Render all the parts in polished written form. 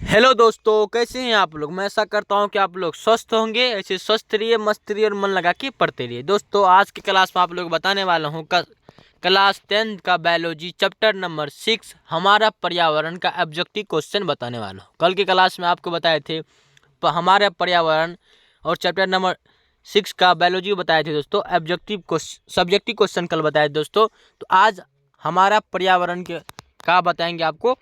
Hello दोस्तों, कैसे हैं आप लोग। मैं ऐसा करता हूं कि आप लोग स्वस्थ होंगे। ऐसे स्वस्थ रहिए, मस्त रहिए और मन लगा के पढ़ते रहिए। दोस्तों, आज की क्लास में आप लोग बताने वाला हूं क्लास 10 का बायोलॉजी चैप्टर नंबर 6 हमारा पर्यावरण का ऑब्जेक्टिव क्वेश्चन बताने वाला हूं। कल की क्लास में आपको बताए थे हमारा पर्यावरण और चैप्टर नंबर 6 का बायोलॉजी बताए थे दोस्तों। सब्जेक्टिव क्वेश्चन कल बताए दोस्तों। तो आज हमारा पर्यावरण के का बताएंगे आपको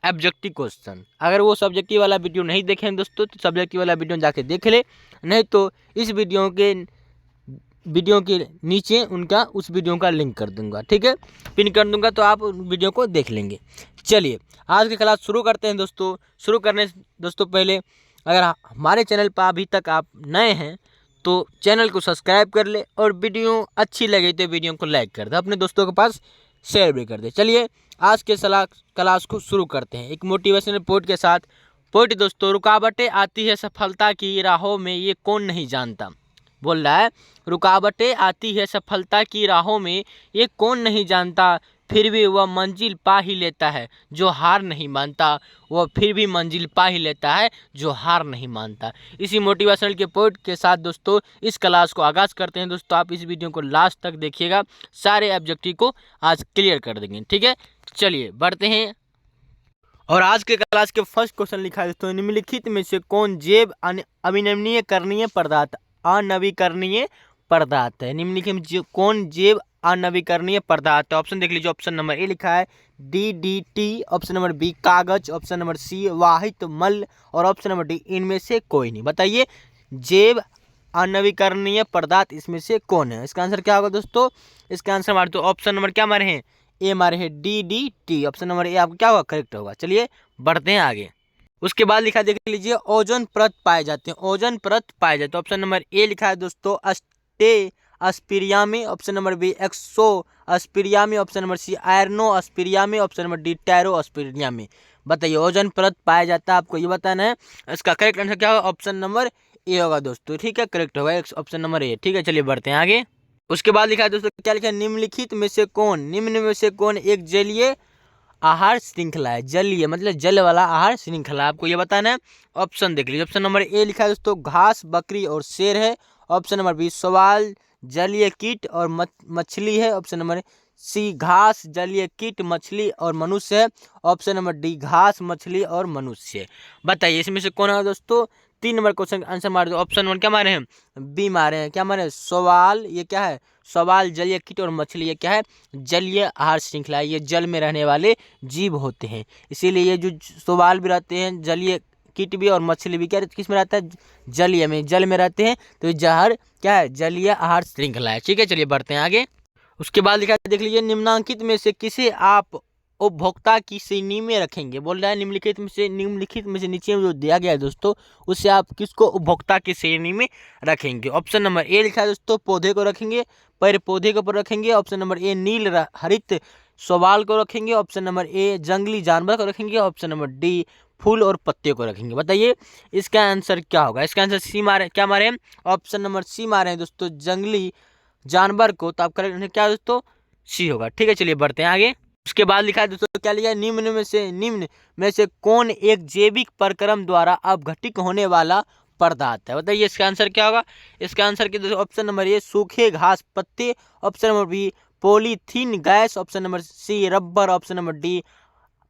ऑब्जेक्टिव क्वेश्चन। अगर वो सब्जेक्टिव वाला वीडियो नहीं देखे हैं दोस्तों तो सब्जेक्टिव वाला वीडियो जाके देख ले, नहीं तो इस वीडियो के नीचे उनका उस वीडियो का लिंक कर दूंगा, ठीक है, पिन कर दूंगा, तो आप वीडियो को देख लेंगे। चलिए आज की क्लास शुरू करते हैं दोस्तों। शुरू करने से दोस्तों पहले अगर हमारे चैनल पर अभी तक आप नए हैं तो चैनल को सब्सक्राइब कर ले और वीडियो अच्छी लगे तो वीडियो को लाइक कर दे, अपने दोस्तों के पास शेयर भी कर दे। चलिए आज के क्लास को शुरू करते हैं एक मोटिवेशनल पोस्ट के साथ। पोस्ट दोस्तों, रुकावटें आती है सफलता की राहों में ये कौन नहीं जानता। बोल रहा है रुकावटें आती है सफलता की राहों में ये कौन नहीं जानता, फिर भी वह मंजिल पा ही लेता है जो हार नहीं मानता। वह फिर भी मंजिल पा ही लेता है जो हार नहीं मानता। इसी मोटिवेशनल के पॉइंट के साथ दोस्तों इस क्लास को आगाज़ करते हैं। दोस्तों आप इस वीडियो को लास्ट तक देखिएगा, सारे ऑब्जेक्टिव को आज क्लियर कर देंगे, ठीक है। चलिए बढ़ते हैं। और आज के क्लास के फर्स्ट क्वेश्चन लिखा है दोस्तों, निम्नलिखित में से कौन जैव अविनवीकरणीय पदार्थ अनवीकरणीय पदार्थ है। निम्नलिखित में कौन जैव अनवीकरणीय पदार्थ है। ऑप्शन देख लीजिए। ऑप्शन नंबर ए लिखा है DDT, ऑप्शन नंबर बी कागज, ऑप्शन नंबर सी वाहित मल और ऑप्शन नंबर डी इनमें से कोई नहीं। बताइए जैव अनवीकरणीय पदार्थ इसमें से कौन है। इसका आंसर क्या होगा दोस्तों। इसका आंसर हमारे तो ऑप्शन नंबर क्या मारे हैं, ए मारे हैं DDT। ऑप्शन नंबर ए आपको क्या होगा, करेक्ट होगा। चलिए बढ़ते हैं आगे। उसके बाद लिखा देख लीजिए ओजोन परत पाए जाते हैं। ओजोन परत पाए जाते हैं। ऑप्शन नंबर ए लिखा है दोस्तों अस्टे अस्पिरिया में, ऑप्शन नंबर बी एक्सो अस्पिरिया में, ऑप्शन नंबर सी आयरनो अस्पिरिया में, ऑप्शन नंबर डी टैरो अस्पिरिया में। बताइए ओजोन परत पाया जाता है, आपको ये बताना है। इसका करेक्ट आंसर क्या होगा, ऑप्शन नंबर ए होगा दोस्तों, ठीक है, करेक्ट होगा ऑप्शन नंबर ए, ठीक है। चलिए बढ़ते हैं आगे। उसके बाद लिखा है दोस्तों क्या लिखा है, निम्नलिखित में से कौन निम्न में से कौन एक जलीय आहार श्रृंखला है। जलीय मतलब जल वाला आहार श्रृंखला, आपको ये बताना है। ऑप्शन देख लीजिए। ऑप्शन नंबर ए लिखा है दोस्तों घास, बकरी और शेर है। ऑप्शन नंबर बी सवाल जलीय कीट और मछली है। ऑप्शन नंबर सी घास, जलीय कीट, मछली और मनुष्य है। ऑप्शन नंबर डी घास, मछली और मनुष्य। बताइए इसमें से कौन है दोस्तों। 3 नंबर क्वेश्चन आंसर मार दो। ऑप्शन नंबर क्या मारे हैं, बी मारे हैं। क्या मारे हैं, सवाल, ये क्या है, सवाल जलीय कीट और मछली, ये क्या है, जलीय आहार श्रृंखला। ये जल में रहने वाले जीव होते हैं, इसीलिए ये जो सवाल भी रहते हैं, जलीय कीट भी और मछली भी क्या किस में रहता है, जलीय में, जल में रहते हैं। तो ये जहर क्या है, जलीय आहार श्रृंखला है, ठीक है। चलिए बढ़ते हैं आगे। उसके बाद लिखा है देख लीजिए निम्नांकित में से किसे आप उपभोक्ता की श्रेणी में रखेंगे। बोल रहा है निम्नलिखित में से नीचे में जो दिया गया है दोस्तों उससे आप किसको उपभोक्ता की श्रेणी में रखेंगे। ऑप्शन नंबर ए लिखा है दोस्तों पौधे को रखेंगे, पेड़ पौधे के ऊपर रखेंगे। ऑप्शन नंबर ए नील हरित शैवाल को रखेंगे। ऑप्शन नंबर ए जंगली जानवर को रखेंगे। ऑप्शन नंबर डी फूल और पत्ते को रखेंगे। बताइए इसका आंसर क्या होगा। इसका आंसर सी मारे, क्या मारे हैं, ऑप्शन नंबर सी मारे हैं दोस्तों जंगली जानवर को। तो आप करेक्ट क्या दोस्तों, सी होगा, ठीक है। चलिए बढ़ते हैं आगे। उसके बाद लिखा है दोस्तों क्या लिखा है, निम्न में से कौन एक जैविक प्रक्रम द्वारा अपघटित होने वाला पदार्थ है। बताइए इसका आंसर क्या होगा। इसका आंसर के दोस्तों ऑप्शन नंबर ए सूखे घास पत्ते, option number B polythene gas, option number C rubber, option number D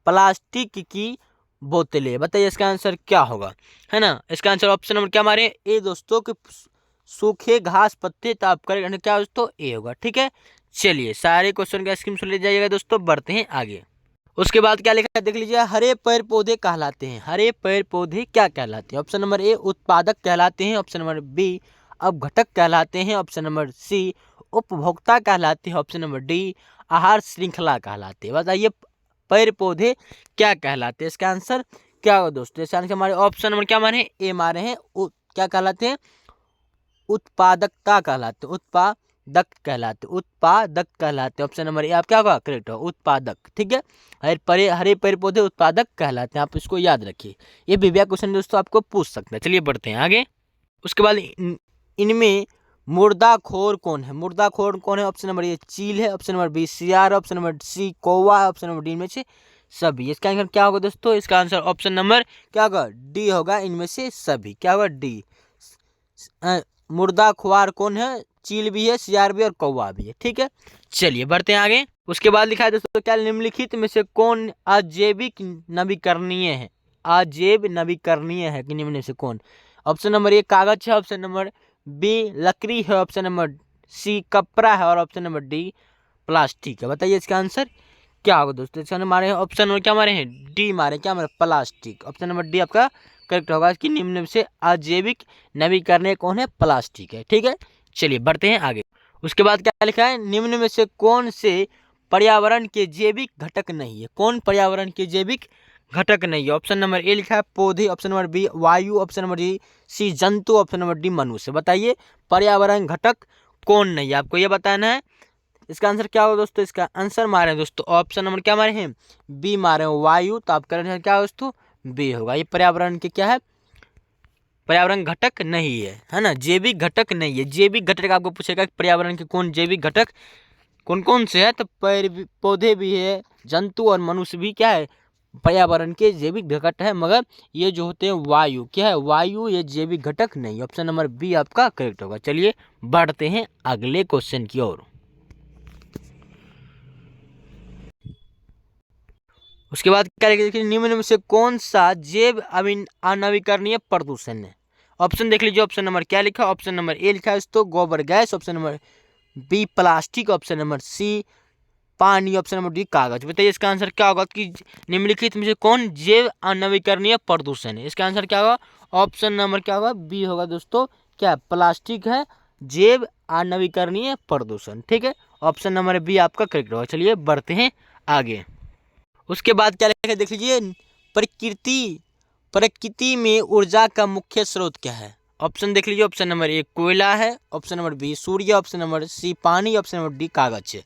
plastic की बोतलें। बताइए इसका आंसर क्या होगा, है ना। इसका आंसर ऑप्शन नंबर क्या हमारे ए दोस्तों कि सूखे घास पत्ते। तो आप करेक्ट क्या दोस्तों, ए होगा, ठीक है। चलिए सारे क्वेश्चन का स्क्रीनशॉट ले जाइएगा दोस्तों, बढ़ते हैं आगे। उसके बाद क्या लिखा है देख लीजिए, हरे पेड़ पौधे कहलाते हैं। हरे पेड़ पौधे क्या कहलाते हैं। ऑप्शन नंबर ए उत्पादक कहलाते हैं। ऑप्शन नंबर बी अपघटक कहलाते हैं। ऑप्शन नंबर सी उपभोक्ता कहलाते हैं। ऑप्शन नंबर डी आहार श्रृंखला कहलाते हैं। बताइए पेड़ पौधे क्या कहलाते हैं। इसका आंसर क्या होगा दोस्तों। इसका आंसर हमारे ऑप्शन नंबर क्या मारे, ए मारे हैं, क्या कहलाते हैं, उत्पादकता कहलाते, उत्पादक कहलाते, उत्पादक कहलाते। ऑप्शन नंबर ए आप क्या होगा, करेक्ट हो, उत्पादक, ठीक है। हरे पेड़ पौधे उत्पादक कहलाते हैं, आप इसको याद रखिए। ये विवेक क्वेश्चन दोस्तों आपको पूछ सकते हैं। चलिए बढ़ते हैं आगे। उसके बाद इनमें मुर्दाखोर कौन है। मुर्दाखोर कौन है। ऑप्शन नंबर ए चील है। ऑप्शन नंबर बी सियार, ऑप्शन नंबर सी कौवा, ऑप्शन नंबर डी में से सभी। इसका आंसर क्या होगा दोस्तों? इसका आंसर ऑप्शन नंबर क्या होगा? डी होगा, इनमें से सभी। क्या होगा? डी। मुर्दा खुआर कौन है? चील भी है, सियार भी और कौवा भी है। ठीक है, चलिए बढ़ते हैं आगे। उसके बाद लिखा है दोस्तों, क्या निम्नलिखित में से कौन अजैविक नवीकरणीय है? अजैव नवीकरणीय है कि निम्न में से कौन? ऑप्शन नंबर ए कागज है, ऑप्शन नंबर बी लकड़ी है, ऑप्शन नंबर सी कपड़ा है और ऑप्शन नंबर डी प्लास्टिक है। बताइए इसका आंसर क्या होगा दोस्तों? इसका मारे ऑप्शन नंबर क्या मारे हैं? डी मारे। क्या मारे? प्लास्टिक। ऑप्शन नंबर डी आपका करेक्ट होगा कि निम्न में से अजैविक नवीकरणीय कौन है? प्लास्टिक है। ठीक है, चलिए बढ़ते हैं आगे। उसके बाद क्या लिखा है? निम्न में से कौन से पर्यावरण के जैविक घटक नहीं है? कौन पर्यावरण के जैविक घटक नहीं है? ऑप्शन नंबर ए लिखा है पौधे, ऑप्शन नंबर बी वायु, ऑप्शन नंबर सी जंतु, ऑप्शन नंबर डी मनुष्य। बताइए पर्यावरण घटक कौन नहीं है, आपको ये बताना है। इसका आंसर क्या होगा दोस्तों? इसका आंसर मारे दोस्तों ऑप्शन नंबर क्या मारे हैं? बी मारे हैं, वायु। तो आपका आंसर क्या होगा दोस्तों? बी होगा। ये पर्यावरण के क्या है? पर्यावरण घटक नहीं है ना, जैविक घटक नहीं है। जैविक घटक आपको पूछेगा कि पर्यावरण के कौन जैविक घटक कौन कौन से है, तो पौधे भी है, जंतु और मनुष्य भी क्या है? पर्यावरण के जैविक घटक है। मगर ये जो होते हैं वायु, क्या है? वायु ये जैविक घटक नहीं। ऑप्शन नंबर बी आपका करेक्ट होगा। चलिए बढ़ते हैं अगले क्वेश्चन की ओर। उसके बाद क्या लिखा? निम्न में से कौन सा जैव अनवीकरणीय प्रदूषण है? ऑप्शन देख लीजिए। ऑप्शन नंबर क्या लिखा? ऑप्शन नंबर ए लिखा है दोस्तों गोबर gas, option number B plastic, option number C पानी, ऑप्शन नंबर डी कागज। बताइए इसका आंसर क्या होगा कि निम्नलिखित में से कौन जैव अनवीकरणीय प्रदूषण है? इसका आंसर क्या होगा? ऑप्शन नंबर क्या होगा? बी होगा दोस्तों। क्या? प्लास्टिक है जैव अनवीकरणीय प्रदूषण। ठीक है, ऑप्शन नंबर बी आपका करेक्ट होगा। चलिए बढ़ते हैं आगे। उसके बाद क्या लिखा है देख लीजिए। प्रकृति में ऊर्जा का मुख्य स्रोत क्या है? ऑप्शन देख लीजिए। ऑप्शन नंबर ए कोयला है, ऑप्शन नंबर बी सूर्य, ऑप्शन नंबर सी पानी, ऑप्शन नंबर डी कागज है।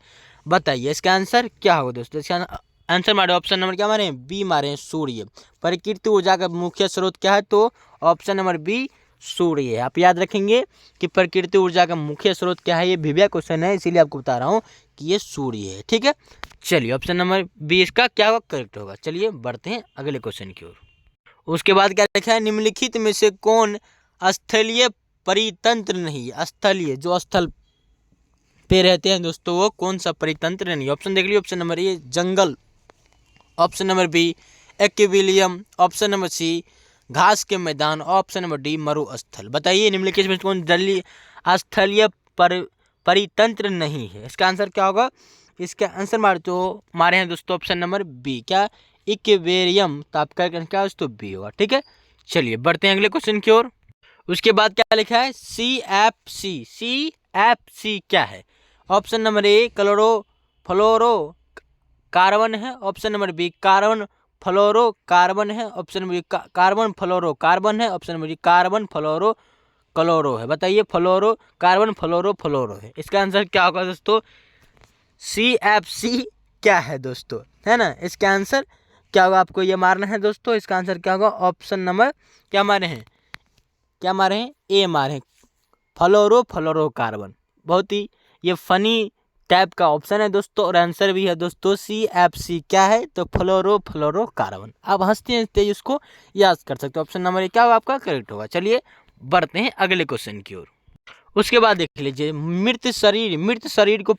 बताइए इसका आंसर क्या होगा दोस्तों? इसका आंसर मारे ऑप्शन नंबर क्या मारे? बी मारे सूर्य। प्रकृति ऊर्जा का मुख्य स्रोत क्या है? तो ऑप्शन नंबर बी सूर्य है। आप याद रखेंगे कि प्रकृति ऊर्जा का मुख्य स्रोत क्या है। ये विभिन्न क्वेश्चन है, इसीलिए आपको बता रहा हूँ कि ये सूर्य है। ठीक है, चलिए ऑप्शन नंबर बी इसका क्या होगा? करेक्ट होगा। चलिए बढ़ते हैं अगले क्वेश्चन की ओर। उसके बाद क्या लिखा है? निम्नलिखित में से कौन स्थलीय परितंत्र नहीं है? स्थलीय जो स्थल पे रहते हैं दोस्तों, वो कौन सा परितंत्र नहीं है? ऑप्शन देख लीजिए। ऑप्शन नंबर ए जंगल, ऑप्शन नंबर बी एक्विलियम, ऑप्शन नंबर सी घास के मैदान, ऑप्शन नंबर डी मरुस्थल। बताइए निम्नलिखित में कौन जलीय स्थलीय परितंत्र नहीं है? इसका आंसर क्या होगा? इसका आंसर मारे हैं दोस्तों ऑप्शन नंबर बी। क्या? इक्वेरियम। तो आपका क्या दोस्तों? बी होगा। ठीक है, चलिए बढ़ते हैं अगले क्वेश्चन की ओर। उसके बाद क्या लिखा है? CFC क्या है? Option number A fluoro carbon है, option number B carbon fluoro carbon है, option number B carbon fluoro carbon है, option number B carbon fluoro chloro है। बताइए फ्लोरो कार्बन फ्लोरो है। इसका आंसर क्या होगा दोस्तों? CFC क्या है दोस्तों, है ना? इसका आंसर क्या होगा? आपको ये मारना है दोस्तों। इसका आंसर क्या होगा? ऑप्शन नंबर क्या मारे हैं? क्या मारे हैं? ए मारे हैं, फ्लोरो कार्बन। बहुत ही ये फनी टाइप का ऑप्शन है दोस्तों, और आंसर भी है दोस्तों CFC क्या है? तो फ्लोरो कार्बन। आप हंसते हंसते उसको याद कर सकते हो। ऑप्शन नंबर क्या होगा आपका? करेक्ट होगा। चलिए बढ़ते हैं अगले क्वेश्चन की ओर। उसके बाद देख लीजिए, मृत शरीर को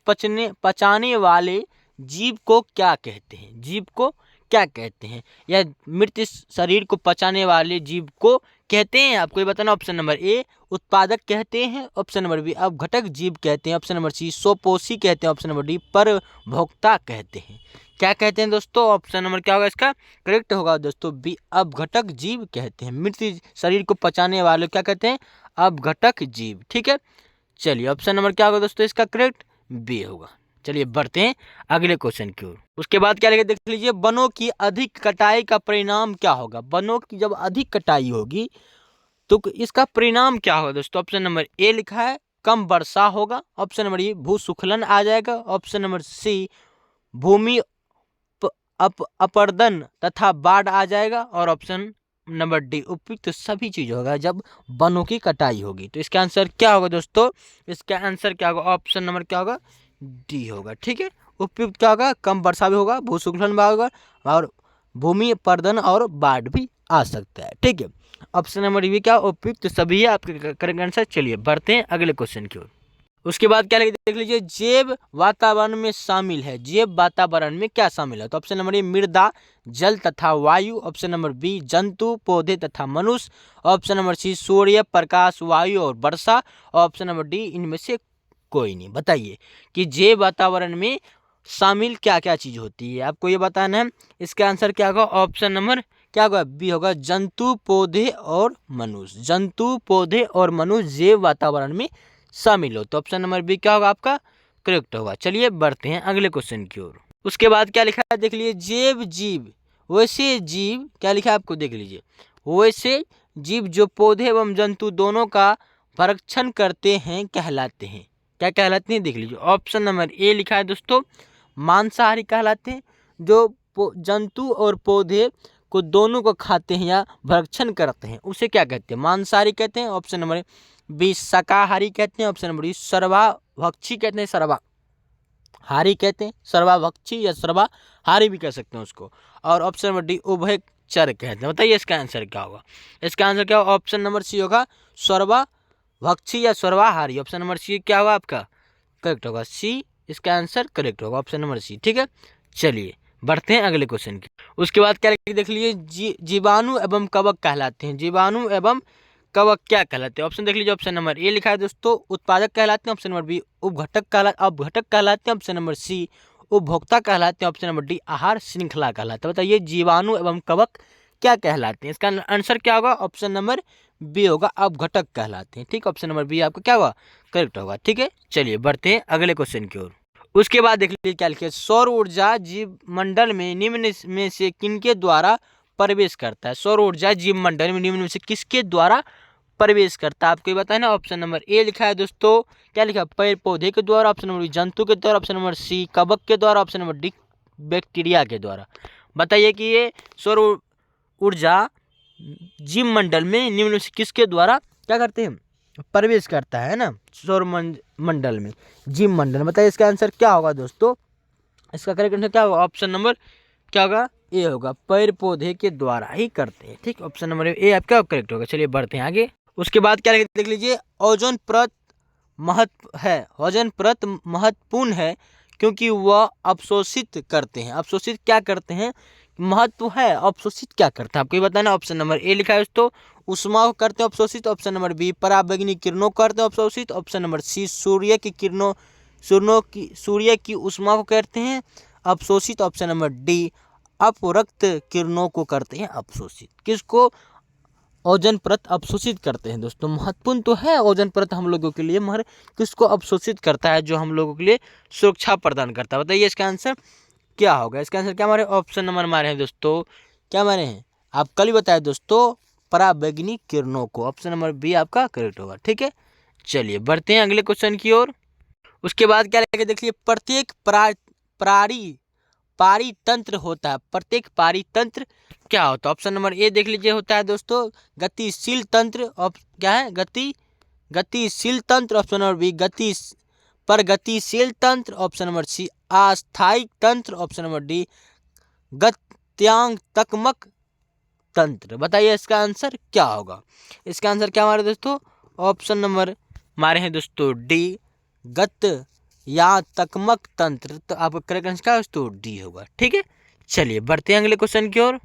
पचाने वाले जीव को क्या कहते हैं? जीव को क्या कहते हैं? या मृत शरीर को पचाने वाले जीव को कहते हैं, आपको ये बताना। ऑप्शन नंबर ए उत्पादक कहते हैं, ऑप्शन नंबर बी अपघटक जीव कहते हैं, ऑप्शन नंबर सी स्वपोषी कहते हैं, ऑप्शन नंबर डी परभोक्ता कहते हैं। क्या कहते हैं दोस्तों? ऑप्शन नंबर क्या होगा इसका? करेक्ट होगा दोस्तों बी अपघटक जीव कहते हैं। मृत शरीर को पचाने वाले क्या कहते हैं? अपघटक जीव। ठीक है, चलिए ऑप्शन नंबर क्या होगा दोस्तों? इसका करेक्ट बी होगा। चलिए बढ़ते हैं अगले क्वेश्चन की ओर। उसके बाद क्या लिखा देख लीजिए, वनों की अधिक कटाई का परिणाम क्या होगा? वनों की जब अधिक कटाई होगी तो इसका परिणाम क्या होगा दोस्तों? ऑप्शन नंबर ए लिखा है कम वर्षा होगा, ऑप्शन नंबर ए भूस्खलन आ जाएगा, ऑप्शन नंबर सी भूमि अपरदन तथा बाढ़ आ जाएगा, और ऑप्शन नंबर डी उपयुक्त सभी चीज होगा जब वनों की कटाई होगी। तो इसका आंसर क्या होगा दोस्तों? इसका आंसर क्या होगा? ऑप्शन नंबर क्या होगा? डी होगा। ठीक है, उपयुक्त क्या होगा? कम वर्षा भी होगा, भूस्खलन भी होगा, और भूमि अपर्दन और बाढ़ भी आ सकता है। ठीक है, ऑप्शन नंबर बी क्या उपयुक्त सभी है आपके करेक्ट आंसर। चलिए बढ़ते हैं अगले क्वेश्चन की ओर। उसके बाद क्या देख लीजिए, जैव वातावरण में शामिल है, जैव वातावरण में क्या शामिल है। तो ऑप्शन नंबर ए मृदा, जल तथा वायु। ऑप्शन नंबर बी जंतु, पौधे तथा मनुष्य। ऑप्शन नंबर सी सूर्य, प्रकाश, वायु और वर्षा। ऑप्शन नंबर डी इनमें से कोई नहीं। बताइए कि जैव वातावरण में शामिल क्या क्या चीज होती है, आपको ये बताना है। इसका आंसर क्या होगा, ऑप्शन नंबर क्या होगा, बी होगा, जंतु, पौधे और मनुष्य। जंतु, पौधे और मनुष्य जैव वातावरण में शामिल हो, तो ऑप्शन नंबर बी क्या होगा आपका करेक्ट होगा। चलिए बढ़ते हैं अगले क्वेश्चन की ओर। उसके बाद क्या लिखा है देख लीजिए, जैव जीव वैसे जीव, क्या लिखा है आपको देख लीजिए, वैसे जीव जो पौधे एवं जंतु दोनों का भक्षण करते हैं कहलाते हैं, क्या कहलाते हैं देख लीजिए। ऑप्शन नंबर ए लिखा है दोस्तों, मांसाहारी कहलाते हैं। जो जंतु और पौधे को दोनों को खाते हैं या भक्षण करते हैं उसे क्या कहते हैं, मांसाहारी कहते हैं। ऑप्शन नंबर बी शाकाहारी कहते हैं। ऑप्शन नंबर डी सर्वाभक्षी कहते हैं, सर्वाहारी कहते हैं, सर्वाभक्षी या सर्वाहारी भी कह सकते हैं उसको। और ऑप्शन नंबर डी उभयचर कहते हैं। बताइए इसका आंसर क्या होगा। इसका आंसर क्या होगा, ऑप्शन नंबर सी होगा सर्वाभक्षी या सर्वाहारी। ऑप्शन नंबर सी क्या होगा आपका करेक्ट होगा, सी इसका आंसर करेक्ट होगा, ऑप्शन नंबर सी। ठीक है, चलिए बढ़ते हैं अगले क्वेश्चन की। उसके बाद क्या देख लीजिए, जीवाणु एवं कवक कहलाते हैं, जीवाणु एवं कवक क्या कहलाते हैं। ऑप्शन देख लीजिए, ऑप्शन नंबर ए लिखा है दोस्तों, उत्पादक कहलाते हैं। ऑप्शन नंबर बी अपघटक कहलाते हैं। ऑप्शन नंबर सी उपभोक्ता कहलाते हैं। ऑप्शन नंबर डी आहार श्रृंखला कहलाते हैं। बताइए जीवाणु एवं कवक क्या कहलाते हैं। इसका आंसर क्या होगा, ऑप्शन नंबर बी होगा, अपघटक कहलाते हैं। ठीक, ऑप्शन नंबर बी आपका क्या होगा करेक्ट होगा। ठीक है, चलिए बढ़ते हैं अगले क्वेश्चन की ओर। उसके बाद देख लीजिए क्या लिखिए, सौर ऊर्जा जीव मंडल में निम्न में से किनके द्वारा प्रवेश करता है। सौर ऊर्जा जीव मंडल में निम्न में से किसके द्वारा प्रवेश करता है, आपको ये बताना। ऑप्शन नंबर ए लिखा है दोस्तों, क्या लिखा है, पेड़ पौधे के द्वारा। ऑप्शन नंबर बी जंतु के द्वारा। ऑप्शन नंबर सी कवक के द्वारा। ऑप्शन नंबर डी बैक्टीरिया के द्वारा। बताइए कि ये सौर ऊर्जा जीव मंडल में निम्न में से किसके द्वारा क्या करते हैं, प्रवेश करता है ना, सौर मंडल में, जीव मंडल। बताइए इसका आंसर क्या होगा दोस्तों। इसका करेक्ट आंसर क्या होगा, ऑप्शन नंबर क्या होगा, ए होगा, पेड़ पौधे के द्वारा ही करते हैं। ठीक, ऑप्शन नंबर ए आपका करेक्ट होगा। चलिए बढ़ते हैं आगे। उसके बाद क्या देख लीजिए, ओजोन परत ओजोन परत महत्वपूर्ण है क्योंकि वह अवशोषित करते हैं। अवशोषित क्या करते हैं, महत्व है, अवशोषित क्या करते हैं आपको ये बताना। ऑप्शन नंबर ए लिखा है दोस्तों, उष्मा को करते हैं अवशोषित। ऑप्शन नंबर बी पराबैंगनी किरणों को करते हैं अवशोषित। ऑप्शन नंबर सी सूर्य की उष्मा को करते हैं अवशोषित। ऑप्शन नंबर डी अपरक्त किरणों को करते हैं अवशोषित। किसको, ओजोन परत अवशोषित करते हैं दोस्तों। महत्वपूर्ण तो है ओजोन परत हम लोगों के लिए, मगर किसको अवशोषित करता है, जो हम लोगों के लिए सुरक्षा प्रदान करता है। बताइए इसका आंसर क्या होगा। इसका आंसर क्या मारे, ऑप्शन नंबर मारे हैं दोस्तों, क्या मारे हैं आप कल ही बताए दोस्तों, पराबैंगनी किरणों को। ऑप्शन नंबर बी आपका करेक्ट होगा। ठीक है, चलिए बढ़ते हैं अगले क्वेश्चन की ओर। उसके बाद क्या लेके देखिए, प्रत्येक पारितंत्र होता है, प्रत्येक पारितंत्र क्या होता है। ऑप्शन नंबर ए देख लीजिए होता है दोस्तों गतिशील तंत्र। क्या है, गतिशील तंत्र। ऑप्शन नंबर बी प्रगतिशील तंत्र। ऑप्शन नंबर सी अस्थायी तंत्र। ऑप्शन नंबर डी गत्यात्मक तंत्र। बताइए इसका आंसर क्या होगा। इसका आंसर क्या हमारे दोस्तों, ऑप्शन नंबर मारे हैं दोस्तों डी गत्यात्मक तंत्र। तो आपका करेक्ट आंसर क्या है दोस्तों, डी होगा। ठीक है, चलिए बढ़ते हैं अगले क्वेश्चन की ओर।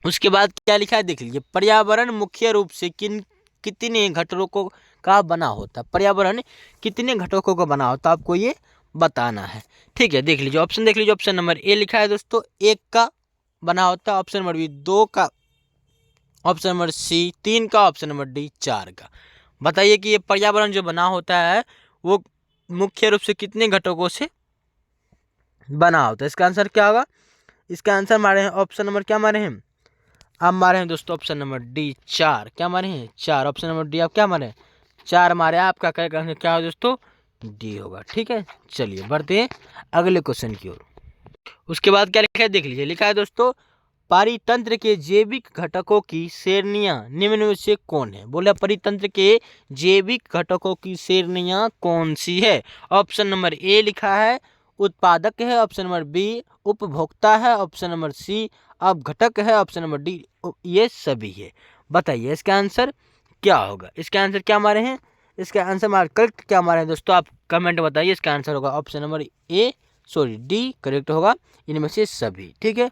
उसके बाद क्या लिखा है देख लीजिए, पर्यावरण मुख्य रूप से कितने घटकों का बना होता है। पर्यावरण कितने घटकों का बना होता है आपको ये बताना है। ठीक है, देख लीजिए ऑप्शन देख लीजिए। ऑप्शन नंबर ए लिखा है दोस्तों 1 का बना होता है। ऑप्शन नंबर बी 2 का। ऑप्शन नंबर सी 3 का। ऑप्शन नंबर डी 4 का। बताइए कि ये पर्यावरण जो बना होता है वो मुख्य रूप से कितने घटकों से बना होता है। इसका आंसर क्या होगा। इसका आंसर मारे हैं ऑप्शन नंबर क्या मारे हैं, आप मारे हैं दोस्तों ऑप्शन नंबर डी 4। क्या मारे हैं 4। ऑप्शन नंबर डी आप क्या मारे हैं 4 मारे। आपका करेक्ट आंसर क्या होगा दोस्तों, डी होगा। ठीक है, चलिए बढ़ते हैं अगले क्वेश्चन की ओर। उसके बाद क्या लिखा है देख लीजिए, लिखा है दोस्तों पारितंत्र के जैविक घटकों की श्रेणियां निम्न में से कौन है। बोले परितंत्र के जैविक घटकों की श्रेणियां कौन सी है। ऑप्शन नंबर ए लिखा है उत्पादक है। ऑप्शन नंबर बी उपभोक्ता है। ऑप्शन नंबर सी अपघटक है, ऑप्शन नंबर डी ये सभी है। बताइए इसका आंसर क्या होगा। इसका आंसर क्या हमारे हैं, इसका आंसर हमारा करेक्ट क्या हमारे हैं दोस्तों, आप कमेंट बताइए। इसका आंसर होगा ऑप्शन नंबर डी करेक्ट होगा, इनमें से सभी। ठीक है,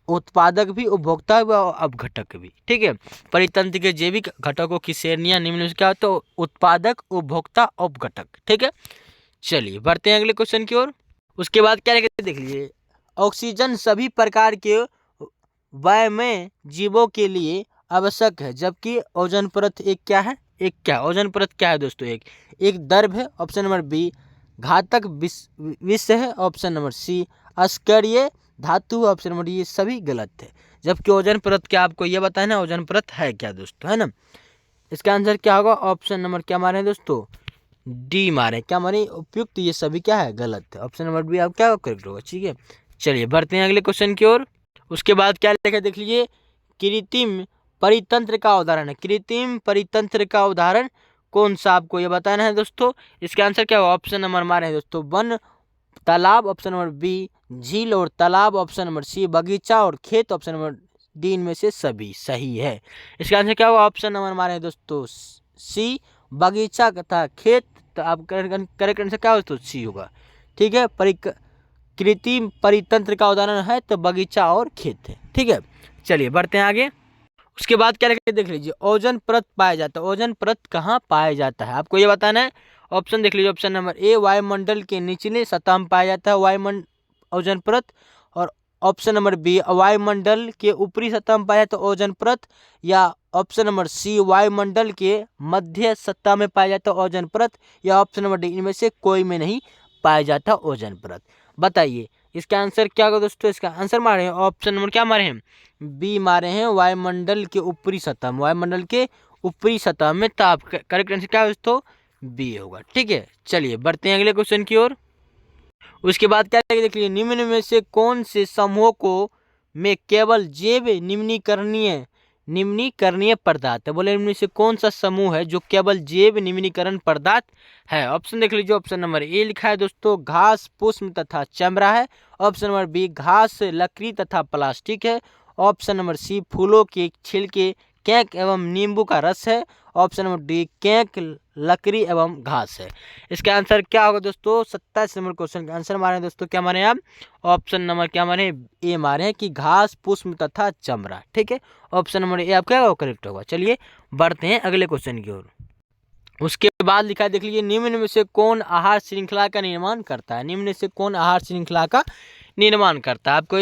उत्पादक भी, उपभोक्ता भी और अपघटक भी। ठीक है, परितंत्र के जैविक घटकों की श्रेणियां निम्न में से क्या हो, तो उत्पादक, उपभोक्ता, अपघटक। ठीक है, चलिए बढ़ते हैं अगले क्वेश्चन की ओर। उसके बाद क्या लिखा देख लीजिए, ऑक्सीजन सभी प्रकार के वायमय जीवों के लिए आवश्यक है, जबकि ओजोन परत एक क्या है, एक क्या ओजोन परत क्या है दोस्तों, एक द्रव है, ऑप्शन नंबर बी। घातक विष है, ऑप्शन नंबर सी। अस्करीय धातु, ऑप्शन नंबर डी। ये सभी गलत है, जबकि ओजोन परत क्या, आपको ये बताना है ओजोन परत है क्या दोस्तों, है ना। इसका आंसर क्या होगा, ऑप्शन नंबर क्या मारे दोस्तों, डी मारे। क्या मारे, उपयुक्त, ये सभी क्या है, गलत है। ऑप्शन नंबर बी आप क्या करेक्ट होगा। ठीक है, चलिए बढ़ते हैं अगले क्वेश्चन की ओर। उसके बाद क्या लिखा देख लीजिए, कृत्रिम परितंत्र का उदाहरण है। कृत्रिम परितंत्र का उदाहरण कौन सा, आपको ये बताना है दोस्तों। इसका आंसर क्या होगा, ऑप्शन नंबर मारे हैं दोस्तों, वन, तालाब, ऑप्शन नंबर बी। झील और तालाब, ऑप्शन नंबर सी। बगीचा और खेत, ऑप्शन नंबर डी। इनमें से सभी सही है। इसका आंसर क्या होगा, ऑप्शन नंबर मारे हैं दोस्तों सी। बगीचा तथा खेत, तो आप करेक्ट आंसर क्या होगा दोस्तों, सी होगा। ठीक है, कृत्रिम परितंत्र का उदाहरण है तो बगीचा और खेत है। ठीक है, चलिए बढ़ते हैं आगे। उसके बाद क्या लिखा है देख लीजिए, ओजोन परत पाया जाता है। ओजोन परत कहाँ पाया जाता है, आपको ये बताना है। ऑप्शन देख लीजिए, ऑप्शन नंबर ए, वायुमंडल के निचले सतह में पाया जाता है ओजोन परत। और ऑप्शन नंबर बी, वायुमंडल के ऊपरी सतह में पाया जाता है ओजोन परत। या ऑप्शन नंबर सी, वायुमंडल के मध्य सतह में पाया जाता है ओजोन परत। या ऑप्शन नंबर डी, इनमें से कोई में नहीं पाया जाता ओजोन परत। बताइए इसका आंसर क्या होगा दोस्तों। इसका आंसर मारे हैं ऑप्शन नंबर क्या मारे हैं, बी मारे हैं, वायुमंडल के ऊपरी सतह में। वायुमंडल के ऊपरी सतह में ताप, करेक्ट आंसर क्या है दोस्तों, बी होगा। ठीक है, चलिए बढ़ते हैं अगले क्वेश्चन की ओर। उसके बाद क्या देख लीजिए, निम्न में से कौन से समूह को में केवल जैव निम्नीकरणीय पदार्थ है। बोले इनमें से कौन सा समूह है जो केवल जैव निम्नीकरण पदार्थ है। ऑप्शन देख लीजिए, ऑप्शन नंबर ए लिखा है दोस्तों, घास, पुष्प तथा चमड़ा है। ऑप्शन नंबर बी, घास, लकड़ी तथा प्लास्टिक है। ऑप्शन नंबर सी, फूलों के छिलके, कैंक एवं नींबू का रस है। ऑप्शन नंबर डी, कैंक, लकड़ी एवं घास है। इसका आंसर क्या होगा दोस्तों, 27 नंबर क्वेश्चन का आंसर मारे दोस्तों, क्या मारे आप, ऑप्शन नंबर क्या मारे, ए मारे हैं कि घास, पुष्प तथा चमड़ा। ठीक है, ऑप्शन नंबर ए आपका करेक्ट होगा। चलिए बढ़ते हैं अगले क्वेश्चन की ओर। उसके बाद लिखा है देख लीजिए, निम्न में से कौन आहार श्रृंखला का निर्माण करता है। निम्न में से कौन आहार श्रृंखला का निर्माण करता है, आपको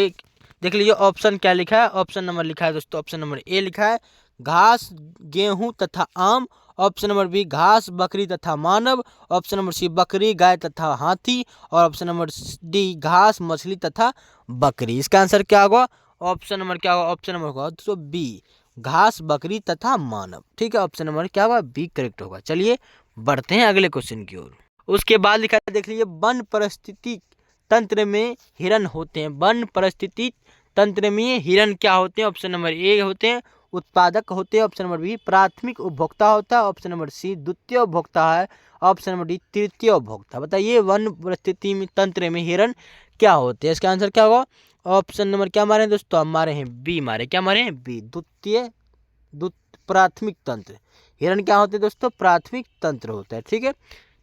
देख लीजिए ऑप्शन क्या लिखा है। ऑप्शन नंबर लिखा है दोस्तों, ऑप्शन नंबर ए लिखा है, घास, गेहूं तथा आम। ऑप्शन नंबर बी, घास, बकरी तथा मानव। ऑप्शन नंबर सी, बकरी, गाय तथा हाथी। और ऑप्शन नंबर डी, घास, मछली तथा बकरी। इसका आंसर क्या होगा, ऑप्शन नंबर क्या होगा, ऑप्शन नंबर होगा दोस्तों बी, घास, बकरी तथा मानव। ठीक है, ऑप्शन नंबर क्या होगा, बी करेक्ट होगा। चलिए बढ़ते हैं अगले क्वेश्चन की ओर। उसके बाद लिखा है देख लीजिए, वन परिस्थिति तंत्र में हिरण होते हैं। वन परिस्थिति तंत्र में हिरण क्या होते हैं। ऑप्शन नंबर ए होते हैं उत्पादक होते हैं। ऑप्शन नंबर बी, प्राथमिक उपभोक्ता होता है। ऑप्शन नंबर सी, द्वितीय उपभोक्ता है। ऑप्शन नंबर डी, तृतीय उपभोक्ता। बताइए वन परिस्थिति में तंत्र में हिरण क्या होते हैं। इसका आंसर क्या होगा, ऑप्शन नंबर क्या मारे हैं दोस्तों, हम मारे हैं बी मारे, क्या मारे हैं बी, द्वितीय प्राथमिक तंत्र। हिरण क्या होते हैं दोस्तों, प्राथमिक तंत्र होता है। ठीक है,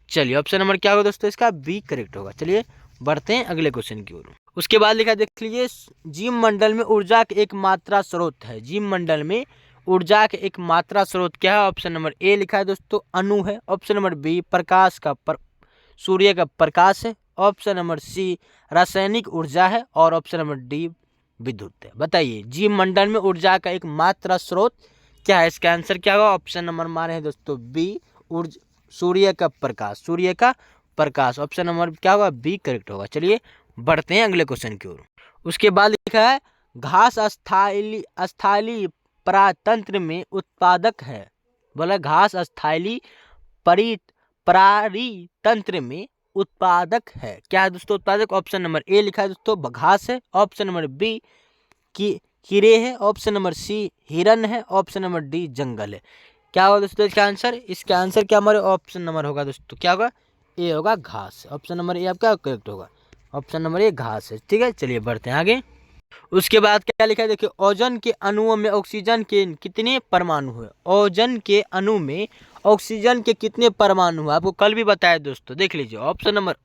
चलिए ऑप्शन नंबर क्या होगा दोस्तों, इसका बी करेक्ट होगा। चलिए बढ़ते हैं अगले क्वेश्चन की ओर। उसके बाद लिखा देख लीजिए, जीव मंडल में ऊर्जा के एक मात्रा स्रोत है। जीव मंडल में ऊर्जा के एक मात्रा स्रोत क्या है। ऑप्शन नंबर ए लिखा है दोस्तों, अणु है। ऑप्शन नंबर बी, प्रकाश का सूर्य का प्रकाश है। ऑप्शन नंबर सी, रासायनिक ऊर्जा है। और ऑप्शन नंबर डी, विद्युत है। बताइए जीव मंडल में ऊर्जा का एक मात्रा स्रोत क्या है। इसका आंसर क्या होगा, ऑप्शन नंबर मारे हैं दोस्तों बी, सूर्य का प्रकाश, सूर्य का प्रकाश। ऑप्शन नंबर क्या होगा, बी करेक्ट होगा। चलिए बढ़ते हैं अगले क्वेश्चन की ओर। उसके बाद लिखा है, घास स्थायी परातंत्र में उत्पादक है। बोला घास स्थायी परितंत्र में उत्पादक है। क्या है दोस्तों उत्पादक। ऑप्शन नंबर ए लिखा है दोस्तों, घास है। ऑप्शन नंबर बी, कीड़े है। ऑप्शन नंबर सी, हिरन है। ऑप्शन नंबर डी, जंगल है। क्या होगा दोस्तों इसका आंसर। इसका आंसर क्या हमारे ऑप्शन नंबर होगा दोस्तों, क्या होगा, ए होगा, घास। ऑप्शन नंबर ए आपका करेक्ट होगा, ऑप्शन नंबर ए घास है। ठीक है, चलिए बढ़ते हैं आगे। उसके बाद क्या लिखा है देखिए, ओजोन के अणुओं में ऑक्सीजन के कितने परमाणु है। ओजोन के अणु में ऑक्सीजन के कितने परमाणु है, आपको कल भी बताया दोस्तों। देख लीजिए, ऑप्शन नंबर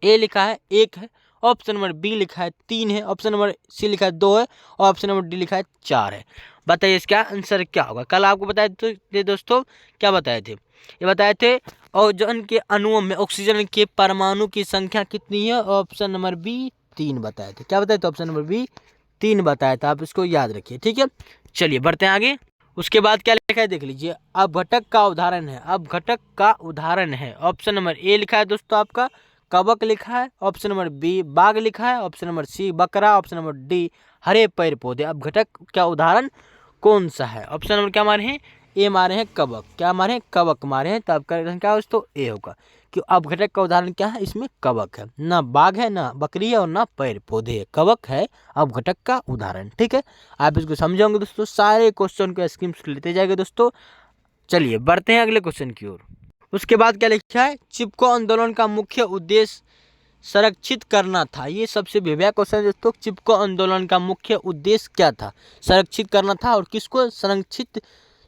ए लिखा है 1 है, ऑप्शन नंबर बी लिखा है 3 है, ऑप्शन नंबर सी लिखा है 2 है, और ऑप्शन नंबर डी लिखा है 4 है। बताइए इसका आंसर क्या होगा। कल आपको बताए थे दोस्तों, क्या बताए थे, ये बताए थे ओजोन के अणुओं में ऑक्सीजन के परमाणु की संख्या कितनी है। ऑप्शन नंबर बी 3 बताए थे। क्या बताए थे, ऑप्शन नंबर बी 3 बताया था, आप इसको याद रखिए, ठीक है। चलिए बढ़ते हैं आगे। उसके बाद क्या लिखा है देख लीजिए, अपघटक का उदाहरण है। अपघटक का उदाहरण है, ऑप्शन नंबर ए लिखा है दोस्तों आपका कवक लिखा है, ऑप्शन नंबर बी बाघ लिखा है, ऑप्शन नंबर सी बकरा, ऑप्शन नंबर डी हरे पेड़ पौधे। अपघटक का उदाहरण कौन सा है। ऑप्शन नंबर क्या मारे हैं, ए मारे हैं कवक। क्या मारे हैं, कवक मारे हैं, तो आपका क्या होगा दोस्तों, ए होगा। कि अपघटक का उदाहरण क्या है, इसमें कवक है, ना बाघ है, ना बकरी है, और ना पेड़ पौधे है, कवक है अपघटक का उदाहरण, ठीक है। आप इसको समझोगे दोस्तों, सारे क्वेश्चन को स्क्रीनशॉट लेते जाएंगे दोस्तों। चलिए बढ़ते हैं अगले क्वेश्चन की ओर। उसके बाद क्या लिखा है, चिपको आंदोलन का मुख्य उद्देश्य संरक्षित करना था। ये सबसे बढ़िया क्वेश्चन है दोस्तों। चिपको आंदोलन का मुख्य उद्देश्य क्या था, संरक्षित करना था, और किसको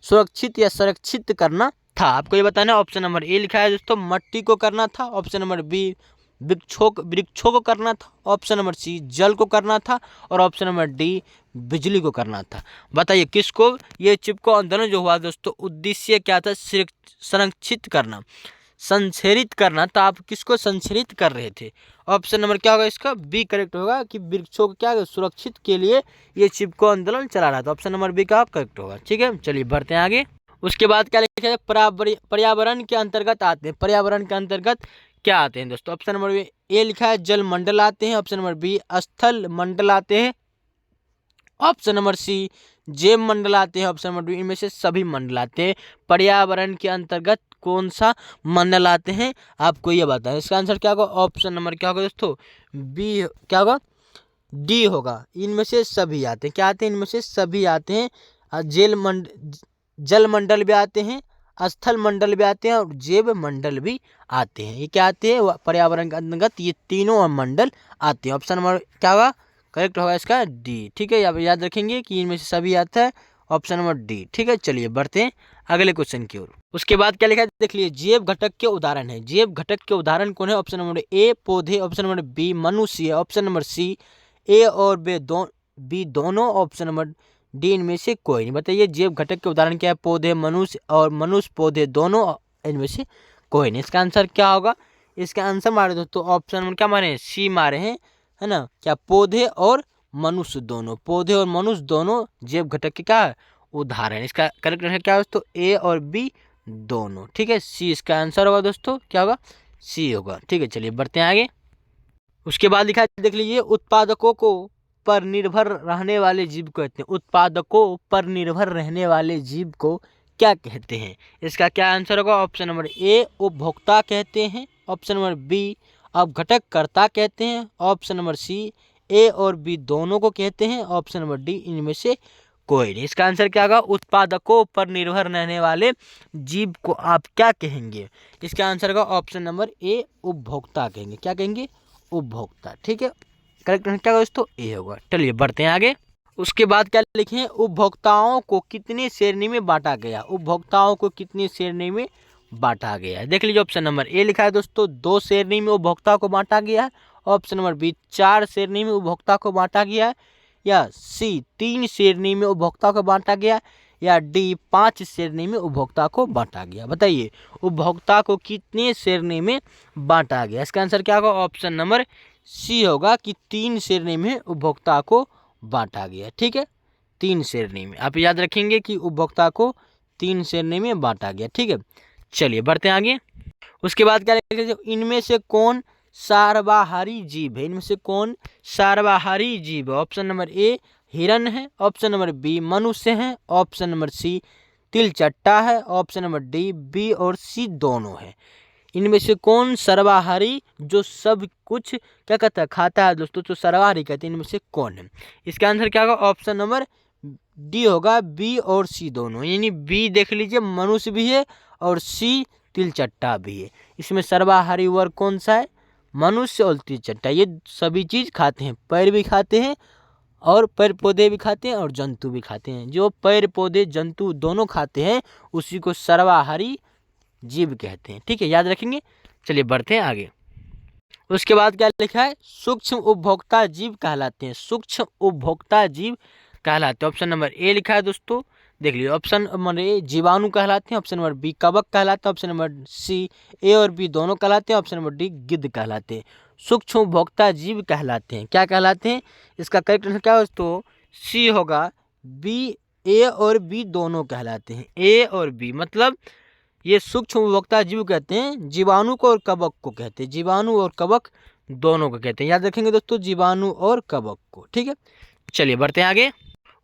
सुरक्षित या संरक्षित करना था, आपको ये बताना है। ऑप्शन नंबर ए लिखा है दोस्तों मट्टी को करना था, ऑप्शन नंबर बी वृक्षों को करना था, ऑप्शन नंबर सी जल को करना था, और ऑप्शन नंबर डी बिजली को करना था। बताइए किसको ये चिपको आंदोलन जो हुआ दोस्तों, उद्देश्य क्या था, संरक्षित करना, संरक्षित करना, तो आप किसको संरक्षित कर रहे थे। ऑप्शन नंबर क्या होगा इसका, बी करेक्ट होगा, कि वृक्षों को क्या सुरक्षित के लिए ये चिपको आंदोलन चला रहा था। ऑप्शन नंबर बी का करेक्ट होगा, ठीक है। चलिए बढ़ते हैं आगे। उसके बाद क्या लिखा है, पर्यावरण के अंतर्गत आते हैं। पर्यावरण के अंतर्गत क्या आते हैं दोस्तों। ऑप्शन नंबर ए लिखा है जल मंडल आते हैं, ऑप्शन नंबर बी स्थल मंडल आते हैं, ऑप्शन नंबर सी जैव मंडल आते हैं, ऑप्शन नंबर डी इनमें से सभी मंडल आते हैं। पर्यावरण के अंतर्गत कौन सा मंडल आते हैं, आपको ये बताएं। इसका आंसर क्या होगा, ऑप्शन नंबर क्या होगा दोस्तों, बी क्या होगा, डी होगा। इनमें से सभी आते हैं, क्या आते हैं, इनमें से सभी आते हैं। जल मंडल भी आते हैं, स्थल मंडल भी आते हैं, और जैव मंडल भी आते हैं। ये क्या आते हैं, पर्यावरण के अंतर्गत ये तीनों मंडल आते हैं। ऑप्शन नंबर क्या होगा, करेक्ट होगा इसका डी, ठीक है। आप याद रखेंगे कि इनमें से सभी आता है, ऑप्शन नंबर डी, ठीक है। चलिए बढ़ते हैं अगले क्वेश्चन की ओर। उसके बाद क्या लिखा है देख लीजिए, जैव घटक के उदाहरण है। जैव घटक के उदाहरण कौन है, ऑप्शन नंबर ए पौधे, ऑप्शन नंबर बी मनुष्य, ऑप्शन नंबर सी ए और बी दोनों, ऑप्शन नंबर डी इनमें से कोई नहीं। बताइए जैव घटक के उदाहरण क्या है, पौधे मनुष्य, और मनुष्य पौधे दोनों, इनमें से कोई नहीं। इसका आंसर क्या होगा, इसका आंसर मारे दोस्तों ऑप्शन नंबर क्या मारे हैं, सी मारे हैं, है ना। क्या पौधे और मनुष्य दोनों, पौधे और मनुष्य दोनों जैव घटक के क्या है, उदाहरण। इसका करेक्ट आंसर क्या है दोस्तों, ए और बी दोनों, ठीक है। सी इसका आंसर होगा दोस्तों, क्या होगा, सी होगा, ठीक है। चलिए बढ़ते हैं आगे। उसके बाद लिखा है देख लीजिए, उत्पादकों को पर निर्भर रहने वाले जीव को कहते हैं। उत्पादकों पर निर्भर रहने वाले जीव को क्या कहते हैं। इसका क्या आंसर होगा, ऑप्शन नंबर ए उपभोक्ता कहते हैं, ऑप्शन नंबर बी अपघटककर्ता कहते हैं, ऑप्शन नंबर सी ए और बी दोनों को कहते हैं, ऑप्शन नंबर डी इनमें से कोई नहीं। इसका आंसर क्या होगा, उत्पादकों पर निर्भर रहने वाले जीव को आप क्या कहेंगे। इसका आंसर होगा ऑप्शन नंबर ए उपभोक्ता कहेंगे। क्या कहेंगे, उपभोक्ता, ठीक है। करेक्ट आंसर क्या होगा दोस्तों, ए होगा। चलिए बढ़ते हैं आगे। उसके बाद क्या लिखे, उपभोक्ताओं को कितनी श्रेणी में बांटा गया। उपभोक्ताओं को कितनी श्रेणी में बांटा गया है, देख लीजिए। ऑप्शन नंबर ए लिखा है दोस्तों 2 श्रेणी में उपभोक्ता को बांटा गया है, ऑप्शन नंबर बी 4 श्रेणी में उपभोक्ता को बांटा गया है, या सी 3 श्रेणी में उपभोक्ता को बांटा गया, या डी 5 श्रेणी में उपभोक्ता को बांटा गया। बताइए उपभोक्ता को कितने श्रेणी में बांटा गया। इसका आंसर क्या होगा, ऑप्शन नंबर सी होगा, कि 3 श्रेणी में उपभोक्ता को बांटा गया, ठीक है। 3 श्रेणी में, आप याद रखेंगे कि उपभोक्ता को 3 श्रेणी में बांटा गया, ठीक है। चलिए बढ़ते हैं आगे। उसके बाद क्या लिखा, इनमें से कौन सर्वाहारी जीव है। इनमें से कौन सर्वाहारी जीव है। ऑप्शन नंबर ए हिरन है, ऑप्शन नंबर बी मनुष्य है, ऑप्शन नंबर सी तिलचट्टा है, ऑप्शन नंबर डी बी और सी दोनों है। इनमें से कौन सर्वाहारी, जो सब कुछ क्या कहता है खाता है दोस्तों, तो सर्वाहारी कहते हैं, इनमें से कौन है। इसका आंसर क्या होगा, ऑप्शन नंबर डी होगा, बी और सी दोनों। यानी बी देख लीजिए मनुष्य भी है, और सी तिलचट्टा भी है। इसमें सर्वाहारी वर्ग कौन सा है, मनुष्य और तिलचट्टा, ये सभी चीज़ खाते हैं, पैर भी खाते हैं और पेड़ पौधे भी खाते हैं और जंतु भी खाते हैं। जो पेड़ पौधे जंतु दोनों खाते हैं उसी को सर्वाहारी जीव कहते हैं। ठीक है, याद रखेंगे। चलिए बढ़ते हैं आगे। उसके बाद क्या लिखा है, सूक्ष्म उपभोक्ता जीव कहलाते हैं। सूक्ष्म उपभोक्ता जीव कहलाते हैं। ऑप्शन नंबर ए लिखा है दोस्तों, देख लीजिए। ऑप्शन नंबर ए जीवाणु कहलाते हैं। ऑप्शन नंबर बी कवक कहलाते हैं। ऑप्शन नंबर सी ए और बी दोनों कहलाते हैं। ऑप्शन नंबर डी गिद्ध कहलाते हैं। सूक्ष्म उपभोक्ता जीव कहलाते हैं। क्या कहलाते हैं, इसका करेक्ट आंसर क्या है दोस्तों, सी होगा। बी, ए और बी दोनों कहलाते हैं। ए और बी मतलब ये सूक्ष्म उपभोक्ता जीव कहते हैं, जीवाणु को और कवक को कहते हैं। जीवाणु और कवक दोनों को कहते हैं। याद रखेंगे दोस्तों, जीवाणु और कवक को। ठीक है, चलिए बढ़ते हैं आगे।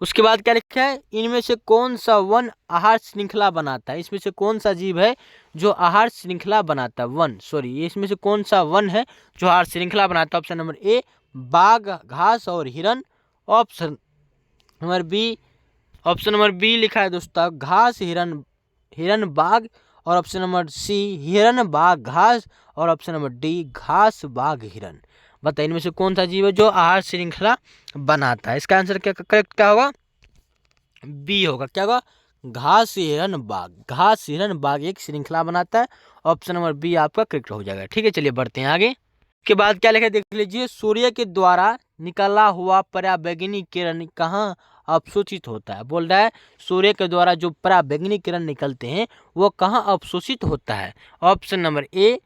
उसके बाद क्या लिखा है, इनमें से कौन सा वन आहार श्रृंखला बनाता है। इसमें से कौन सा जीव है जो आहार श्रृंखला बनाता है, वन सॉरी इसमें से कौन सा वन है जो आहार श्रृंखला बनाता है। ऑप्शन नंबर ए बाघ, घास और हिरन। ऑप्शन नंबर बी लिखा है दोस्तों, घास हिरन बाघ। और ऑप्शन नंबर सी हिरन बाघ घास। और ऑप्शन नंबर डी घास बाघ हिरन। बताइए इनमें से कौन सा जीव है जो आहार श्रृंखला बनाता है। इसका आंसर क्या करेक्ट क्या होगा, बी होगा। क्या होगा, घास हिरन बाघ। घास हिरन बाघ एक श्रृंखला बनाता है। ऑप्शन नंबर बी आपका करेक्ट हो जाएगा। ठीक है, चलिए बढ़ते हैं आगे। के बाद क्या लिखा है देख लीजिए, सूर्य के द्वारा निकला हुआ पराबैंगनी किरण कहाँ अवशोषित होता है। बोल रहा है सूर्य के द्वारा जो पराबैंगनी किरण निकलते हैं वो कहाँ अवशोषित होता है। ऑप्शन नंबर ए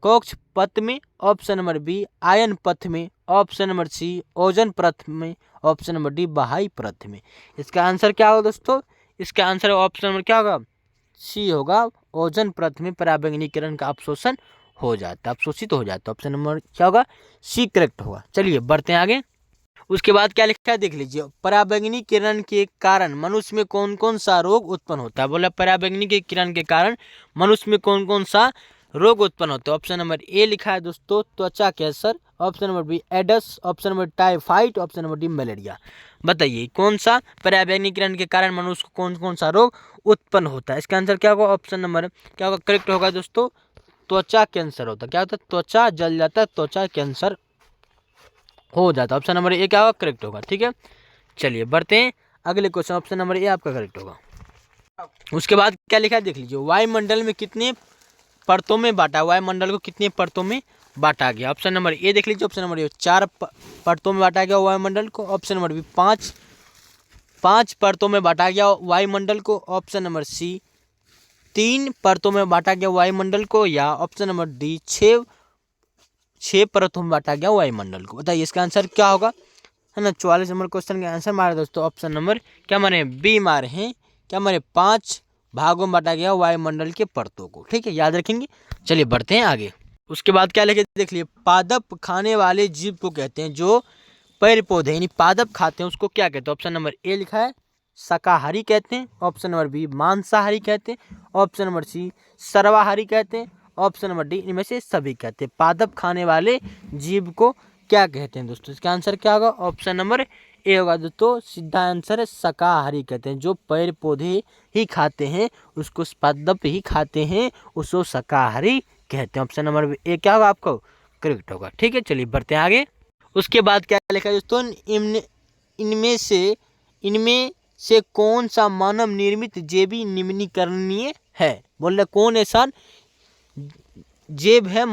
कक्ष पथ में। ऑप्शन नंबर बी आयन पथ में। ऑप्शन नंबर सी ओजोन परत में। ऑप्शन नंबर डी बाह्य परत में। इसका आंसर क्या होगा दोस्तों, इसका आंसर ऑप्शन नंबर क्या होगा, सी होगा। ओजोन परत में पराबैंगनी किरण का अवशोषण हो जाता है, अवशोषित हो जाता है। ऑप्शन नंबर क्या होगा, सी करेक्ट होगा। चलिए बढ़ते हैं आगे। उसके बाद क्या लिखा है देख लीजिए, पराबैंगनी किरण के कारण मनुष्य में कौन कौन सा रोग उत्पन्न होता है। बोला पराबैंगनी के किरण के कारण मनुष्य में कौन कौन सा रोग उत्पन्न होता है। ऑप्शन नंबर ए लिखा है दोस्तों, त्वचा cancer. Option number B AIDS. Option number typhoid. Option number D malaria. बताइए कौन सा पराबैंगनी किरण के कारण मनुष्य को कौन कौन सा रोग उत्पन्न होता है। इसका आंसर क्या होगा, ऑप्शन नंबर क्या होगा करेक्ट होगा दोस्तों, त्वचा कैंसर होता है। क्या होता है, त्वचा जल जाता है, त्वचा कैंसर हो जाता है। ऑप्शन नंबर ए क्या होगा करेक्ट होगा। ठीक है, चलिए बढ़ते हैं अगले क्वेश्चन। ऑप्शन नंबर ए आपका करेक्ट होगा। उसके बाद क्या लिखा है देख लीजिए, वायुमंडल में कितने परतों में बांटा, वायुमंडल को कितने परतों में बांटा गया। ऑप्शन नंबर ए देख लीजिए, ऑप्शन नंबर ए 4 परतों में बांटा गया वायुमंडल को। ऑप्शन नंबर बी 5 परतों में बांटा गया वायुमंडल को। ऑप्शन नंबर सी 3 परतों में बांटा गया वायुमंडल को। या ऑप्शन नंबर डी 6 परतों में बांटा गया वायुमंडल को। बताइए इसका आंसर क्या होगा, है ना। 44 नंबर क्वेश्चन का आंसर मारे दोस्तों, ऑप्शन नंबर क्या मारे, बी मारे हैं। क्या मारे, 5 भागों में बांटा गया वायुमंडल के परतों को। ठीक है, याद रखेंगे। चलिए बढ़ते हैं आगे। उसके बाद क्या लिखे देख लिए, पादप खाने वाले जीव को कहते हैं जो पेड़ पौधे यानी पादप खाते हैं उसको क्या कहते हैं। ऑप्शन नंबर ए लिखा है शाकाहारी कहते हैं। ऑप्शन नंबर बी मांसाहारी कहते हैं। ऑप्शन नंबर सी सर्वाहारी कहते हैं। ऑप्शन नंबर डी इनमें से सभी कहते हैं। पादप खाने वाले जीव को क्या कहते हैं दोस्तों, इसका आंसर क्या होगा, ऑप्शन नंबर ए होगा दोस्तों। सीधा आंसर है शाकाहारी कहते हैं। जो पेड़ पौधे ही खाते हैं उसको पादप ही खाते हैं, उसको शाकाहारी कहते हैं। ऑप्शन नंबर ए क्या होगा आपको करेक्ट होगा। ठीक है, चलिए बढ़ते हैं आगे। उसके बाद क्या लिखा है दोस्तों, इनमें से कौन सा मानव निर्मित जैविक निम्नीकरणीय है। बोल रहे कौन ऐसा जैव है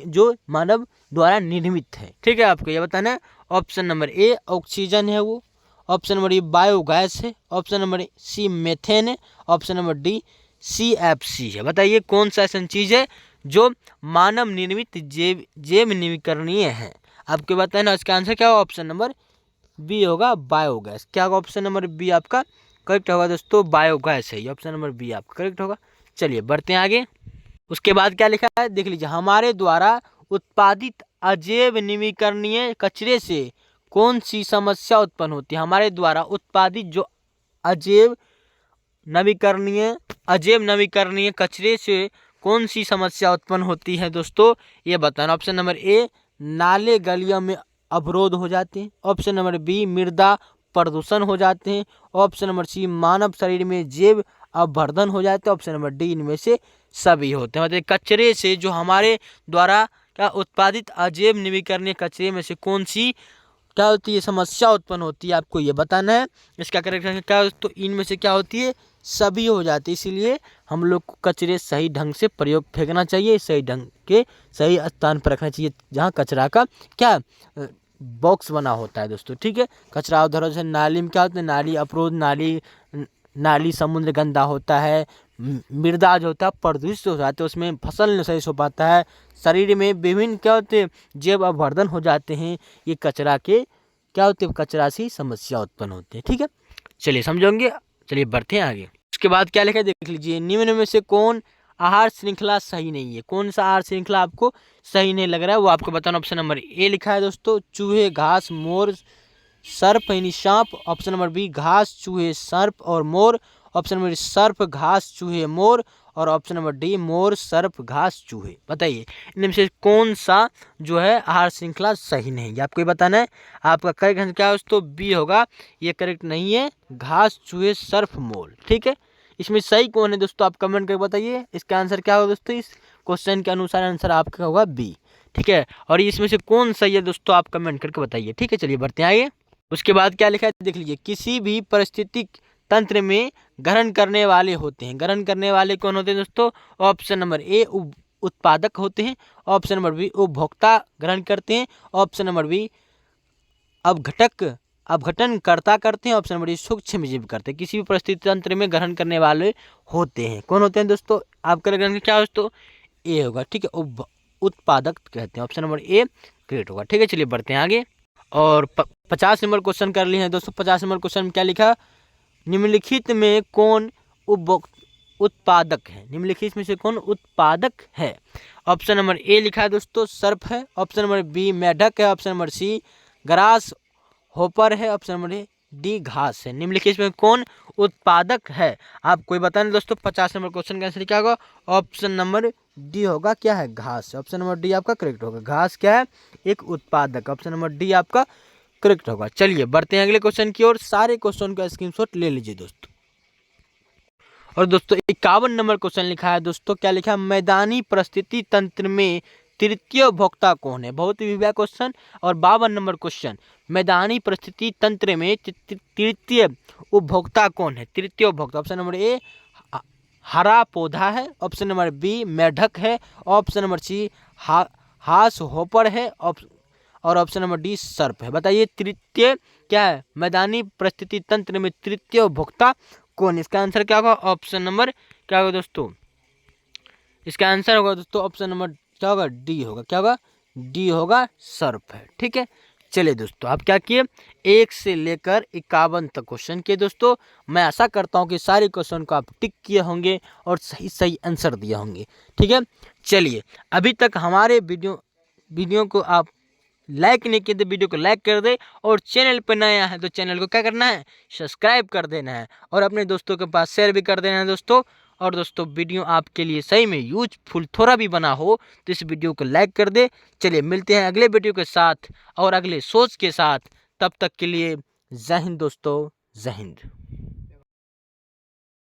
जो मानव द्वारा निर्मित है। ठीक है, आपको यह बताना है। ऑप्शन नंबर ए ऑक्सीजन है वो। ऑप्शन नंबर ए बायोगैस है। ऑप्शन नंबर सी मेथेन है। ऑप्शन नंबर डी CFC है। बताइए कौन सा ऐसा चीज़ है जो मानव निर्मित जैव नवीकरणीय है। आपको बताना इसका आंसर क्या होगा, ऑप्शन नंबर बी होगा बायोगैस। क्या होगा, ऑप्शन नंबर बी आपका करेक्ट होगा दोस्तों, बायोगैस है ये। ऑप्शन नंबर बी आपका करेक्ट होगा। चलिए बढ़ते हैं आगे। उसके बाद क्या लिखा है देख लीजिए, हमारे द्वारा उत्पादित अजैव नवीकरणीय कचरे से कौन सी समस्या उत्पन्न होती है। हमारे द्वारा उत्पादित जो अजैव नवीकरणीय कचरे से कौन सी समस्या उत्पन्न होती है दोस्तों, ये बताना। ऑप्शन नंबर ए नाले गलियों में अवरोध हो जाते हैं। ऑप्शन नंबर बी मृदा प्रदूषण हो जाते हैं। ऑप्शन नंबर सी मानव शरीर में जैव अववर्धन हो जाते हैं। ऑप्शन नंबर डी इनमें से सभी होते हैं। मतलब कचरे से जो हमारे द्वारा क्या उत्पादित अजैव नवीकरणीय कचरे में से कौन सी क्या होती है समस्या उत्पन्न होती है, आपको ये बताना है। इसका करेक्ट आंसर क्या है तो इनमें से क्या होती है, सभी हो जाती है। इसीलिए हम लोग को कचरे सही ढंग से प्रयोग फेंकना चाहिए, सही ढंग के सही स्थान पर रखना चाहिए जहाँ कचरा का क्या बॉक्स बना होता है दोस्तों, ठीक है। कचरा उधर से नाली में क्या होता है, नाली अवरोध, नाली समुद्र गंदा होता है, मृदा जो होता है प्रदूषित हो जाता है, उसमें फसल नहीं सही हो पाता है, शरीर में विभिन्न क्या होते हैं जैव अवर्धन हो जाते हैं, ये कचरा के क्या होते हैं, कचरा से समस्या उत्पन्न होते हैं, ठीक है। चलिए समझोगे, चलिए बढ़ते हैं आगे। उसके बाद क्या लिखा है देख लीजिए, निम्न में से कौन आहार श्रृंखला सही नहीं है, कौन सा आहार श्रृंखला आपको सही नहीं लग रहा है वो आपको बताना। ऑप्शन नंबर ए लिखा है दोस्तों, चूहे घास मोर सर्प यानी सांप। ऑप्शन नंबर बी, घास चूहे सर्प और मोर। ऑप्शन नंबर सर्प घास चूहे मोर। और ऑप्शन नंबर डी, मोर सर्प घास चूहे। बताइए इनमें से कौन सा जो है आहार श्रृंखला सही नहीं है, आपको ये बताना है। आपका करेक्ट आंसर क्या है दोस्तों, बी होगा, ये करेक्ट नहीं है, घास चूहे सर्प मोर, ठीक है। इसमें सही कौन है दोस्तों, आप कमेंट करके बताइए। इसका आंसर क्या होगा दोस्तों, इस क्वेश्चन के अनुसार आंसर आपका होगा बी, ठीक है। और इसमें से कौन सही है दोस्तों, आप कमेंट करके बताइए, ठीक है। चलिए बढ़ते हैं आगे। उसके बाद क्या लिखा है देख लीजिए, किसी भी परिस्थितिक तंत्र में ग्रहण करने वाले होते हैं। ग्रहण करने वाले कौन होते हैं दोस्तों, ऑप्शन नंबर ए उत्पादक होते हैं। ऑप्शन नंबर बी उपभोक्ता ग्रहण करते हैं। ऑप्शन नंबर बी अपघटनकर्ता करते हैं। ऑप्शन नंबर डी सूक्ष्म जीव करते हैं। किसी भी परिस्थिति तंत्र में ग्रहण करने वाले होते हैं, कौन होते हैं दोस्तों, आपका ग्रहण क्या दोस्तों, ए होगा, ठीक है, उत्पादक कहते हैं। ऑप्शन नंबर ए करेक्ट होगा, ठीक है। चलिए बढ़ते हैं आगे। और 50 नंबर क्वेश्चन कर लिए हैं दोस्तों। 50 नंबर क्वेश्चन में क्या लिखा, निम्नलिखित में कौन उत्पादक है, निम्नलिखित में से कौन उत्पादक है। ऑप्शन नंबर ए लिखा है दोस्तों, सर्प है। ऑप्शन नंबर बी मेढक है। Option number sea grass hopper है। ऑप्शन नंबर डी घास है। निम्नलिखित में कौन उत्पादक है, आप कोई बताना दोस्तों। 50 नंबर क्वेश्चन का आंसर क्या होगा, ऑप्शन नंबर डी होगा, क्या है, घास। ऑप्शन नंबर डी आपका करेक्ट होगा, घास क्या है, एक उत्पादक। ऑप्शन नंबर डी आपका करेक्ट होगा। चलिए बढ़ते हैं अगले क्वेश्चन की ओर। सारे क्वेश्चन का स्क्रीनशॉट ले लीजिए दोस्तों। और दोस्तों 51 नंबर क्वेश्चन लिखा है दोस्तों, क्या लिखा है, मैदानी परिस्थिति तंत्र में तृतीय उपभोक्ता कौन है। बहुत ही बढ़िया क्वेश्चन। और 52 नंबर क्वेश्चन, मैदानी परिस्थिति तंत्र में तृतीय उपभोक्ता कौन है। तृतीय उपभोक्ता ऑप्शन नंबर ए हरा पौधा है। ऑप्शन नंबर बी मेढक है। ऑप्शन नंबर सी हास होपर है। और ऑप्शन नंबर डी सर्प है। बताइए तृतीय क्या है, मैदानी परिस्थिति तंत्र में तृतीय उपभोक्ता कौन। इसका आंसर क्या होगा, ऑप्शन नंबर क्या होगा दोस्तों, इसका आंसर होगा दोस्तों ऑप्शन नंबर क्या होगा, डी होगा, क्या होगा, डी होगा, सर्प है, ठीक है। चलिए दोस्तों आप क्या किए, 1 से लेकर 51 तक क्वेश्चन किए दोस्तों। मैं आशा करता हूँ कि सारे क्वेश्चन को आप टिक किए होंगे और सही सही आंसर दिए होंगे, ठीक है। चलिए अभी तक हमारे वीडियो को आप लाइक नहीं किए तो वीडियो को लाइक कर दे, और चैनल पर नया है तो चैनल को क्या करना है, सब्सक्राइब कर देना है, और अपने दोस्तों के पास शेयर भी कर देना है दोस्तों। और दोस्तों वीडियो आपके लिए सही में यूजफुल थोड़ा भी बना हो तो इस वीडियो को लाइक कर दे। चलिए मिलते हैं अगले वीडियो के साथ और अगले सोच के साथ, तब तक के लिए जय हिंद दोस्तों, जय हिंद।